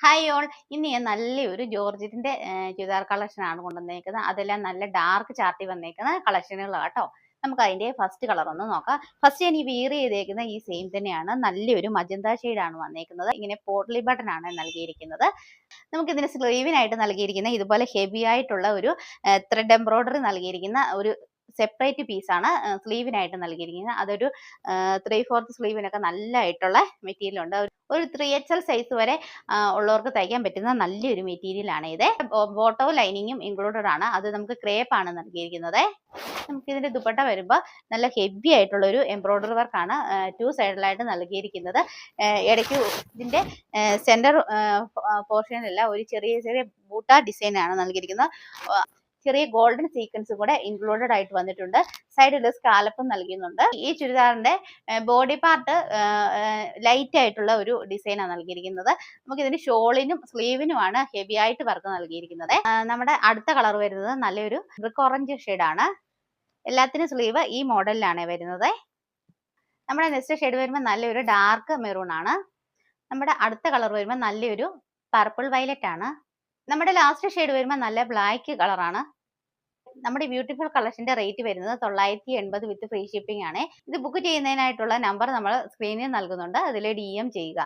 Hi all, ഇന്ന് ഞാൻ നല്ലൊരു ജോർജറ്റിന്റെ ചുരിദാർ കളക്ഷൻ ആണ് കൊണ്ടുവന്നേക്കുന്നത്. അതെല്ലാം നല്ല ഡാർക്ക് ചാർട്ടിൽ വന്നേക്കുന്ന കളക്ഷനുകളാണ് കേട്ടോ. നമുക്ക് അതിന്റെ ഫസ്റ്റ് കളർ ഒന്ന് നോക്കാം. ഫസ്റ്റ് ഞാൻ ഈ വിയർ ചെയ്തേക്കുന്ന ഈ സെയിം തന്നെയാണ്. നല്ലൊരു മജന്ത ആണ് വന്നേക്കുന്നത്. ഇങ്ങനെ പോട്ട്ലി ബട്ടൺ ആണ് നൽകിയിരിക്കുന്നത്. നമുക്ക് ഇതിന് സ്ലീവിനായിട്ട് നൽകിയിരിക്കുന്ന ഇതുപോലെ ഹെവി ആയിട്ടുള്ള ഒരു ത്രെഡ് എംബ്രോയിഡറി നൽകിയിരിക്കുന്ന ഒരു സെപ്പറേറ്റ് പീസാണ് സ്ലീവിനായിട്ട് നൽകിയിരിക്കുന്നത്. അതൊരു 3/4 സ്ലീവിനൊക്കെ നല്ലതായിട്ടുള്ള മെറ്റീരിയൽ ഉണ്ട്. ഒരു 3XL സൈസ് വരെ ഉള്ളവർക്ക് തയ്ക്കാൻ പറ്റുന്ന നല്ലൊരു മെറ്റീരിയൽ ആണ് ഇത്. ബോട്ടവും ലൈനിങ്ങും ഇൻക്ലൂഡഡ് ആണ്. അത് നമുക്ക് ക്രേപ്പ് ആണ് നൽകിയിരിക്കുന്നത്. നമുക്ക് ഇതിന്റെ ദുപ്പട്ട വരുമ്പോൾ നല്ല ഹെവി ആയിട്ടുള്ള ഒരു എംബ്രോയിഡറി വർക്കാണ് 2 സൈഡിലായിട്ട് നൽകിയിരിക്കുന്നത്. ഇടയ്ക്ക് ഇതിന്റെ സെന്റർ പോർഷനിലല്ല ഒരു ചെറിയ ചെറിയ ബൂട്ട ഡിസൈൻ ആണ് നൽകിയിരിക്കുന്നത്. ചെറിയ ഗോൾഡൻ സീക്വൻസ് കൂടെ ഇൻക്ലൂഡഡ് ആയിട്ട് വന്നിട്ടുണ്ട്. സൈഡിൽ സ്കാലപ്പും നൽകുന്നുണ്ട്. ഈ ചുരിദാറിന്റെ ബോഡി പാർട്ട് ലൈറ്റ് ആയിട്ടുള്ള ഒരു ഡിസൈനാണ് നൽകിയിരിക്കുന്നത്. നമുക്ക് ഇതിന് ഷോളിനും സ്ലീവിനുമാണ് ഹെവി ആയിട്ട് വർക്ക് നൽകിയിരിക്കുന്നത്. നമ്മുടെ അടുത്ത കളർ വരുന്നത് നല്ലൊരു ബ്രിക്ക് ഓറഞ്ച് ഷെയ്ഡാണ്. എല്ലാത്തിനും സ്ലീവ് ഈ മോഡലിലാണ് വരുന്നത്. നമ്മുടെ നെക്സ്റ്റ് ഷെയ്ഡ് വരുമ്പോൾ നല്ലൊരു ഡാർക്ക് മെറൂൺ ആണ്. നമ്മുടെ അടുത്ത കളർ വരുമ്പോൾ നല്ലൊരു പർപ്പിൾ വയലറ്റ് ആണ്. നമ്മുടെ ലാസ്റ്റ് ഷെയ്ഡ് വരുമ്പോൾ നല്ല ബ്ലാക്ക് കളറാണ്. നമ്മുടെ ബ്യൂട്ടിഫുൾ കളക്ഷന്റെ റേറ്റ് വരുന്നത് 980 വിത്ത് ഫ്രീ ഷിപ്പിംഗ് ആണ്. ഇത് ബുക്ക് ചെയ്യുന്നതിനായിട്ടുള്ള നമ്പർ നമ്മൾ സ്ക്രീനിൽ നൽകുന്നുണ്ട്. അതിൽ DM ചെയ്യുക.